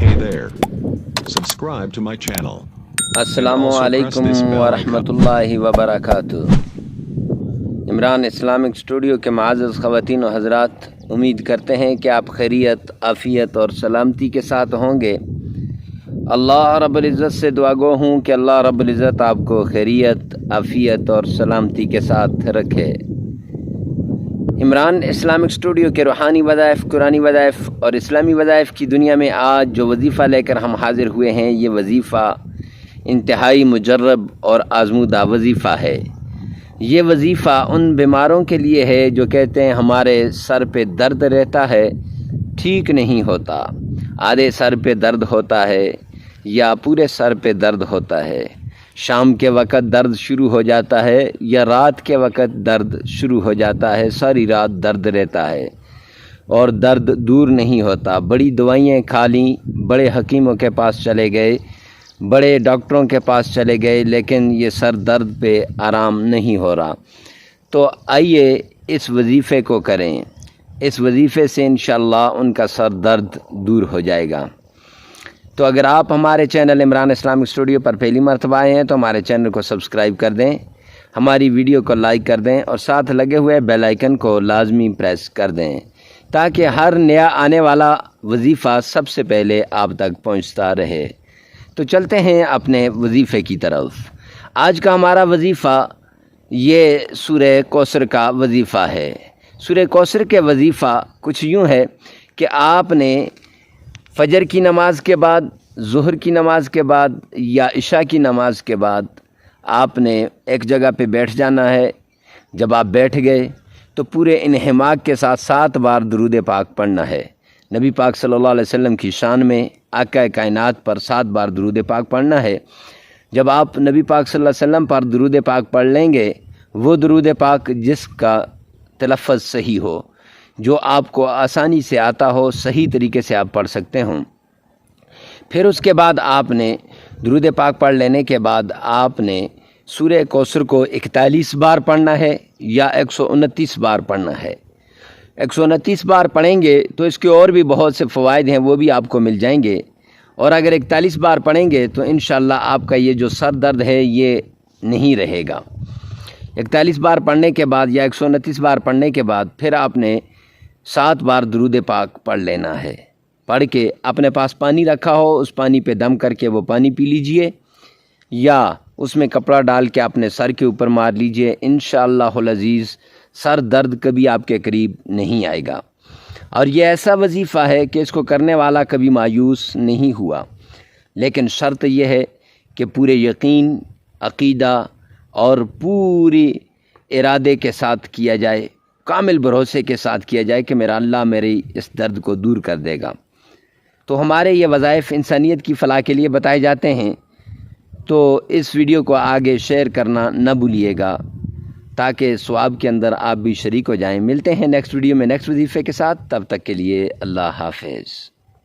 Hey there. Subscribe to my channel. अस्सलामु अलैकुम वरहमतुल्लाहि वबरकातुह। इमरान इस्लामिक स्टूडियो के मुअज़्ज़ज़ ख़वातीन व हज़रात, उम्मीद करते हैं कि आप खैरियत, आफ़ियत और सलामती के साथ होंगे। अल्लाह रब्बुल इज़्ज़त से दुआ गो हूँ कि अल्लाह रब्बुल इज़्ज़त आपको खैरियत, आफ़ियत और सलामती के साथ रखे। इमरान इस्लामिक स्टूडियो के रूहानी वज़ाइफ़, कुरानी वज़ाइफ़ और इस्लामी वज़ाइफ़ की दुनिया में आज जो वज़ीफ़ा लेकर हम हाज़िर हुए हैं, ये वज़ीफ़ा इंतहाई मुजर्रब और आज़मूदा वज़ीफ़ा है। ये वज़ीफ़ा उन बीमारों के लिए है जो कहते हैं हमारे सर पे दर्द रहता है, ठीक नहीं होता, आधे सर पे दर्द होता है या पूरे सर पे दर्द होता है, शाम के वक़्त दर्द शुरू हो जाता है या रात के वक़्त दर्द शुरू हो जाता है, सारी रात दर्द रहता है और दर्द दूर नहीं होता। बड़ी दवाइयाँ खा लीं, बड़े हकीमों के पास चले गए, बड़े डॉक्टरों के पास चले गए, लेकिन ये सर दर्द पे आराम नहीं हो रहा। तो आइए इस वज़ीफ़े को करें। इस वज़ीफ़े से इंशाअल्लाह उनका सर दर्द दूर हो जाएगा। तो अगर आप हमारे चैनल इमरान इस्लामिक स्टूडियो पर पहली मरतबा आए हैं तो हमारे चैनल को सब्सक्राइब कर दें, हमारी वीडियो को लाइक कर दें और साथ लगे हुए बेल आइकन को लाजमी प्रेस कर दें ताकि हर नया आने वाला वज़ीफ़ा सबसे पहले आप तक पहुंचता रहे। तो चलते हैं अपने वज़ीफ़े की तरफ। आज का हमारा वज़ीफ़ा ये सूरह कौसर का वज़ीफ़ा है। सूरह कौसर के वज़ीफ़ा कुछ यूँ है कि आपने फ़जर की नमाज के बाद, ज़ुहर की नमाज के बाद या इशा की नमाज के बाद आपने एक जगह पे बैठ जाना है। जब आप बैठ गए तो पूरे इन्हिमाक के साथ 7 बार दुरूद पाक पढ़ना है। नबी पाक सल्लल्लाहु अलैहि वसल्लम की शान में आका कायनात पर 7 बार दुरूद पाक पढ़ना है। जब आप नबी पाक सल्लल्लाहु अलैहि वसल्लम पर दुरूद पाक पढ़ लेंगे, वो दुरूद पाक जिसका तलफ़्फ़ुज़ सही हो, जो आपको आसानी से आता हो, सही तरीके से आप पढ़ सकते हों। फिर उसके बाद आपने दुरूद पाक पढ़ लेने के बाद आपने सूरह कौसर को 41 बार पढ़ना है या 129 बार पढ़ना है। 129 बार पढ़ेंगे तो इसके और भी बहुत से फ़वाइद हैं, वो भी आपको मिल जाएंगे। और अगर 41 बार पढ़ेंगे तो इंशाअल्लाह आपका ये जो सर दर्द है ये नहीं रहेगा। 41 बार पढ़ने के बाद या 129 बार पढ़ने के बाद फिर आपने 7 बार दुरूद पाक पढ़ लेना है। पढ़ के अपने पास पानी रखा हो, उस पानी पे दम करके वो पानी पी लीजिए या उसमें कपड़ा डाल के अपने सर के ऊपर मार लीजिए। इंशाअल्लाहुल अज़ीज़ सर दर्द कभी आपके करीब नहीं आएगा। और ये ऐसा वज़ीफ़ा है कि इसको करने वाला कभी मायूस नहीं हुआ, लेकिन शर्त यह है कि पूरे यकीन, अक़ीदा और पूरी इरादे के साथ किया जाए, कामिल भरोसे के साथ किया जाए कि मेरा अल्लाह मेरे इस दर्द को दूर कर देगा। तो हमारे ये वज़ाइफ़ इंसानियत की फ़लाह के लिए बताए जाते हैं। तो इस वीडियो को आगे शेयर करना न भूलिएगा ताकि सवाब के अंदर आप भी शरीक हो जाएं। मिलते हैं नेक्स्ट वीडियो में नेक्स्ट वज़ीफ़े के साथ, तब तक के लिए अल्लाह हाफ़िज़।